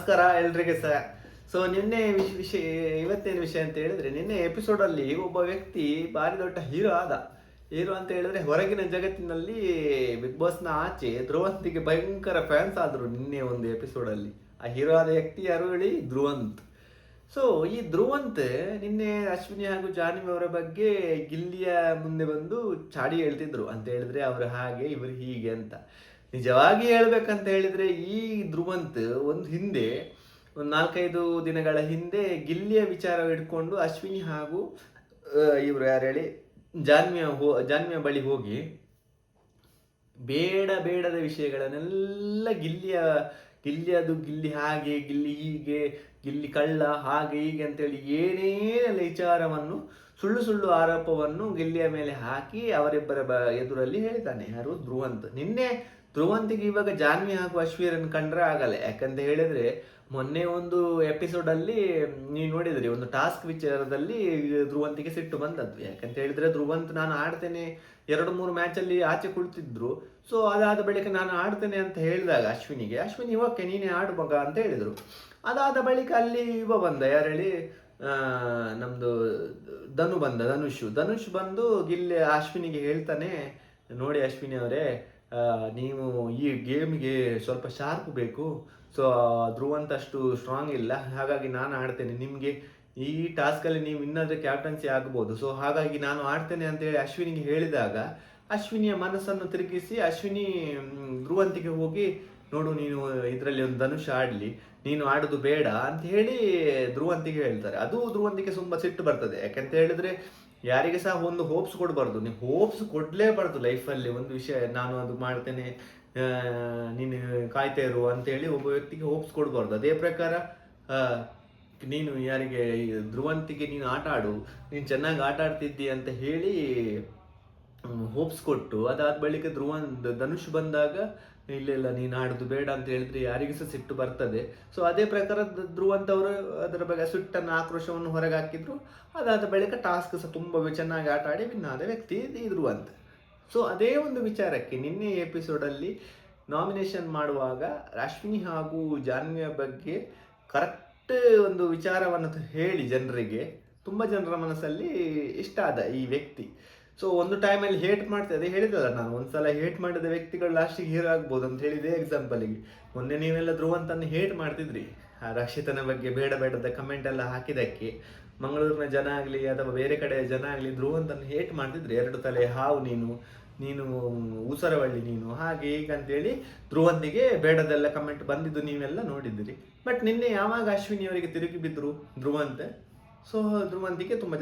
ನಮಸ್ಕಾರ ಎಲ್ರಿಗೆ ಸಹ. ಸೊ ನಿನ್ನೆ ವಿಷಯ ಇವತ್ತೇನು ವಿಷಯ ಅಂತ ಹೇಳಿದ್ರೆ, ನಿನ್ನೆ ಎಪಿಸೋಡಲ್ಲಿ ಒಬ್ಬ ವ್ಯಕ್ತಿ ಭಾರಿ ದೊಡ್ಡ ಹೀರೋ ಆದ. ಹೀರೋ ಅಂತ ಹೇಳಿದ್ರೆ ಹೊರಗಿನ ಜಗತ್ತಿನಲ್ಲಿ ಬಿಗ್ ಬಾಸ್ನ ಆಚೆ ಧ್ರುವಂತಿಗೆ ಭಯಂಕರ ಫ್ಯಾನ್ಸ್ ಆದ್ರು ನಿನ್ನೆ ಒಂದು ಎಪಿಸೋಡಲ್ಲಿ. ಆ ಹೀರೋ ಆದ ವ್ಯಕ್ತಿ ಯಾರು ಹೇಳಿ? ಧ್ರುವಂತ್. ಸೊ ಈ ಧ್ರುವಂತ್ ನಿನ್ನೆ ಅಶ್ವಿನಿ ಹಾಗೂ ಜಾನ್ವಿ ಅವರ ಬಗ್ಗೆ ಗಿಲ್ಲಿಯ ಮುಂದೆ ಬಂದು ಚಾಡಿ ಹೇಳ್ತಿದ್ರು. ಅಂತ ಹೇಳಿದ್ರೆ ಅವರು ಹಾಗೆ ಇವರು ಹೀಗೆ ಅಂತ. ನಿಜವಾಗಿ ಹೇಳ್ಬೇಕಂತ ಹೇಳಿದ್ರೆ ಈ ಧ್ರುವಂತ್ ಒಂದು 4-5 ದಿನಗಳ ಹಿಂದೆ ಗಿಲ್ಲಿಯ ವಿಚಾರ ಇಟ್ಕೊಂಡು ಅಶ್ವಿನಿ ಹಾಗೂ ಇವರು ಯಾರು ಹೇಳಿ ಜಾನ್ವಿಯ ಬಳಿ ಹೋಗಿ ಬೇಡದ ವಿಷಯಗಳನ್ನೆಲ್ಲ ಗಿಲ್ಲಿಯದು, ಗಿಲ್ಲಿ ಹಾಗೆ, ಗಿಲ್ಲಿ ಹೀಗೆ, ಗಿಲ್ಲಿ ಕಳ್ಳ, ಹಾಗೆ ಹೀಗೆ ಅಂತೇಳಿ ಏನೇನೆಲ್ಲ ವಿಚಾರವನ್ನು ಸುಳ್ಳು ಆರೋಪವನ್ನು ಗಿಲ್ಲಿಯ ಮೇಲೆ ಹಾಕಿ ಅವರಿಬ್ಬರ ಎದುರಲ್ಲಿ ಹೇಳ್ತಾನೆ. ಯಾರು? ಧ್ರುವಂತ್. ನಿನ್ನೆ ಧ್ರುವಂತಿಗೆ ಇವಾಗ ಜಾನ್ವಿ ಹಾಗೂ ಅಶ್ವೀರನ್ ಕಂಡ್ರೆ ಆಗಲ್ಲ. ಯಾಕಂತ ಹೇಳಿದ್ರೆ ಮೊನ್ನೆ ಒಂದು ಎಪಿಸೋಡಲ್ಲಿ ನೀವು ನೋಡಿದ್ರಿ, ಒಂದು ಟಾಸ್ಕ್ ವಿಚಾರದಲ್ಲಿ ಧ್ರುವಂತಿಗೆ ಸಿಟ್ಟು ಬಂದದ್ದು. ಯಾಕಂತ ಹೇಳಿದ್ರೆ ಧ್ರುವಂತ್ ನಾನು ಆಡ್ತೇನೆ 2-3 ಮ್ಯಾಚಲ್ಲಿ ಆಚೆ ಕುಳಿತಿದ್ರು. ಸೊ ಅದಾದ ಬಳಿಕ ನಾನು ಆಡ್ತೇನೆ ಅಂತ ಹೇಳಿದಾಗ ಅಶ್ವಿನಿ ಓಕೆ ನೀನೇ ಆಡು ಮಗ ಅಂತ ಹೇಳಿದರು. ಅದಾದ ಬಳಿಕ ಅಲ್ಲಿ ಬಂದ, ಯಾರು ಹೇಳಿ, ನಮ್ದು ಧನುಷ್ ಬಂದು ಅಶ್ವಿನಿಗೆ ಹೇಳ್ತಾನೆ, ನೋಡಿ ಅಶ್ವಿನಿ ಅವರೇ, ನೀವು ಈ ಗೇಮ್ಗೆ ಸ್ವಲ್ಪ ಶಾರ್ಪ್ ಬೇಕು. ಸೊ ಧ್ರುವಂತ್ ಅಷ್ಟು ಸ್ಟ್ರಾಂಗ್ ಇಲ್ಲ, ಹಾಗಾಗಿ ನಾನು ಆಡ್ತೇನೆ. ನಿಮಗೆ ಈ ಟಾಸ್ಕಲ್ಲಿ ನೀವು ಇನ್ನಾದ್ರೆ ಕ್ಯಾಪ್ಟನ್ಸಿ ಆಗ್ಬೋದು. ಸೊ ಹಾಗಾಗಿ ನಾನು ಆಡ್ತೇನೆ ಅಂತೇಳಿ ಅಶ್ವಿನಿಗೆ ಹೇಳಿದಾಗ ಅಶ್ವಿನಿಯ ಮನಸ್ಸನ್ನು ತಿರುಗಿಸಿ ಅಶ್ವಿನಿ ಧ್ರುವಂತಿಗೆ ಹೋಗಿ, ನೋಡು ನೀನು ಇದರಲ್ಲಿ ಒಂದು ಧನುಷ್ ಆಡಲಿ, ನೀನು ಆಡೋದು ಬೇಡ ಅಂತ ಹೇಳಿ ಧ್ರುವಂತಿಗೆ ಹೇಳ್ತಾರೆ. ಅದು ಧ್ರುವಂತಿಗೆ ತುಂಬ ಸಿಟ್ಟು ಬರ್ತದೆ. ಯಾಕಂತ ಹೇಳಿದ್ರೆ ಯಾರಿಗೆ ಸಹ ಒಂದು ಹೋಪ್ಸ್ ಕೊಡಬಾರ್ದು. ನೀವು ಹೋಪ್ಸ್ ಕೊಡಲೇಬಾರ್ದು ಲೈಫಲ್ಲಿ. ಒಂದು ವಿಷಯ ನಾನು ಅದು ಮಾಡ್ತೇನೆ, ನೀನು ಕಾಯ್ತಾ ಇರು ಅಂತೇಳಿ ಒಬ್ಬ ವ್ಯಕ್ತಿಗೆ ಹೋಪ್ಸ್ ಕೊಡಬಾರ್ದು. ಅದೇ ಪ್ರಕಾರ ನೀನು ಯಾರಿಗೆ ಧ್ರುವಂತಿಗೆ ನೀನು ಆಟ ಆಡು, ನೀನು ಚೆನ್ನಾಗಿ ಆಟ ಆಡ್ತಿದ್ದಿ ಅಂತ ಹೇಳಿ ಹೋಪ್ಸ್ ಕೊಟ್ಟು, ಅದಾದ ಬಳಿಕ ಧನುಷ್ ಬಂದಾಗ ಇಲ್ಲ ನೀನು ಆಡೋದು ಬೇಡ ಅಂತ ಹೇಳಿದ್ರೆ ಯಾರಿಗೂ ಸಹ ಸಿಟ್ಟು ಬರ್ತದೆ. ಸೊ ಅದೇ ಪ್ರಕಾರ ಧ್ರುವಂತ್ ಅವರು ಅದರ ಬಗ್ಗೆ ಸಿಟ್ಟನ್ನು, ಆಕ್ರೋಶವನ್ನು ಹೊರಗೆ ಹಾಕಿದ್ರು. ಅದಾದ ಬಳಿಕ ಟಾಸ್ಕ್ ಸಹ ತುಂಬ ಚೆನ್ನಾಗಿ ಆಟ ಆಡಿ ವಿನ್ ಆದ ವ್ಯಕ್ತಿ ಧ್ರುವಂತ್. ಸೊ ಅದೇ ಒಂದು ವಿಚಾರಕ್ಕೆ ನಿನ್ನೆ ಎಪಿಸೋಡಲ್ಲಿ ನಾಮಿನೇಷನ್ ಮಾಡುವಾಗ ಅಶ್ವಿನಿ ಹಾಗೂ ಜಾನ್ವಿಯ ಬಗ್ಗೆ ಕರೆಕ್ಟ್ ಒಂದು ವಿಚಾರವನ್ನು ಹೇಳಿ ಜನರಿಗೆ, ತುಂಬ ಜನರ ಮನಸ್ಸಲ್ಲಿ ಇಷ್ಟ ಆದ ಈ ವ್ಯಕ್ತಿ. ಸೊ ಒಂದು ಟೈಮಲ್ಲಿ ಹೇಟ್ ಮಾಡ್ತಾ ಅದೇ ಹೇಳಿದಲ್ಲ ನಾನು, ಒಂದ್ಸಲ ಹೇಟ್ ಮಾಡಿದ ವ್ಯಕ್ತಿಗಳು ಲಾಸ್ಟಿಗೆ ಹೀರೋ ಆಗ್ಬೋದು ಅಂತ ಹೇಳಿದೆ ಎಕ್ಸಾಂಪಲಿಗೆ. ಮೊನ್ನೆ ನೀವೆಲ್ಲ ಧ್ರುವಂತನ್ನು ಹೇಟ್ ಮಾಡ್ತಿದ್ರಿ, ಆ ರಕ್ಷಿತನ ಬಗ್ಗೆ ಬೇಡದ ಕಮೆಂಟ್ ಎಲ್ಲ ಹಾಕಿದ್ದಕ್ಕೆ. ಮಂಗಳೂರಿನ ಜನ ಆಗಲಿ ಅಥವಾ ಬೇರೆ ಕಡೆಯ ಜನ ಆಗಲಿ ಧ್ರುವಂತನ್ನು ಹೇಟ್ ಮಾಡ್ತಿದ್ರಿ. 2 ತಲೆ ಹಾವು ನೀನು ಊಸರವಳ್ಳಿ ನೀನು, ಹಾಗೆ ಹೀಗೆ ಅಂತೇಳಿ ಧ್ರುವಂತಿಗೆ ಬೇಡದೆಲ್ಲ ಕಮೆಂಟ್ ಬಂದಿದ್ದು ನೀವೆಲ್ಲ ನೋಡಿದ್ದೀರಿ. ಬಟ್ ನಿನ್ನೆ ಯಾವಾಗ ಅಶ್ವಿನಿ ಅವರಿಗೆ ತಿರುಗಿ ಬಿದ್ದರು ಧ್ರುವಂತ್, ಸೊ ಧ್ರುವಂತಿಗೆ ತುಂಬ ಜನ